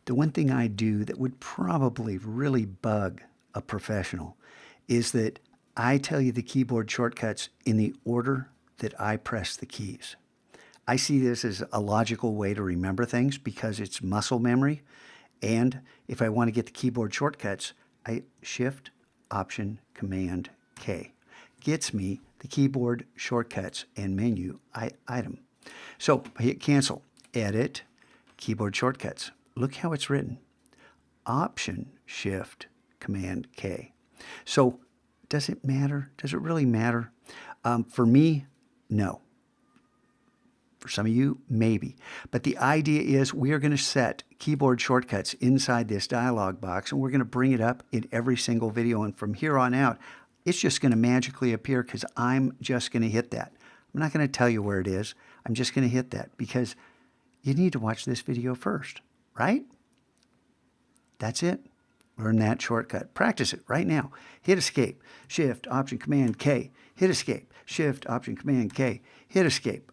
The one thing I do that would probably really bug a professional is that I tell you the keyboard shortcuts in the order that I press the keys. I see this as a logical way to remember things because it's muscle memory. And if I want to get the keyboard shortcuts, I Shift, Option, Command, K. Gets me the keyboard shortcuts and menu item. So I hit Cancel, Edit, Keyboard Shortcuts. Look how it's written. Option, Shift, Command, K. So does it matter? Does it really matter? For me, no. For some of you, maybe. But the idea is we are going to set keyboard shortcuts inside this dialog box, and we're going to bring it up in every single video. And from here on out, it's just going to magically appear because I'm just going to hit that. I'm not going to tell you where it is. I'm just going to hit that because you need to watch this video first, right? That's it. Learn that shortcut. Practice it right now. Hit Escape, Shift, Option, Command, K. Hit Escape, Shift, Option, Command, K. Hit Escape,